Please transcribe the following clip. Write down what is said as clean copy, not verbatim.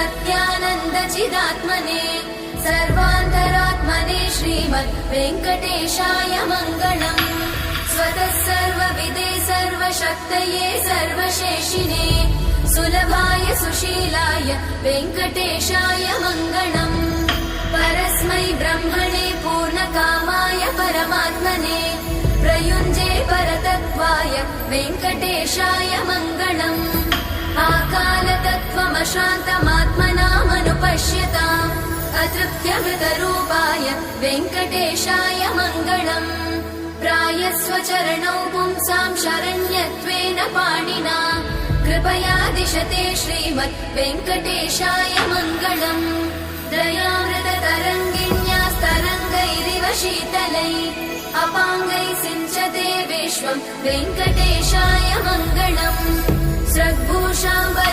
सत्यानन्दचिदात्मने सर्वान्तरात्मने श्रीमद् वेङ्कटेशाय मङ्गलम्। स्वतः सर्वविदे सर्वशक्तये सर्वशेषिने सुलभाय सुशीलाय वेङ्कटेशाय मङ्गलम्। परस्मै ब्रह्मणे पूर्णकामाय परमात्मने प्रयुञ्जे परतत्त्वाय वेङ्कटेशाय मङ्गलम्। आकालतत्त्वमशान्तमात्मनामनुपश्यताम् अतृप्त्यमृतरूपाय वेङ्कटेशाय मङ्गलम्। प्रायस्वचरणौ पुंसां शरण्यत्वेन पाणिना कृपया दिशते श्रीमद् वेङ्कटेशाय मङ्गलम्। दयामृततरङ्गिण्यास्तरङ्गैरिव शीतलै अपाङ्गैः सिञ्चते विश्वम् वेङ्कटेशाय मङ्गलम्। स्रग्भूषाम्बर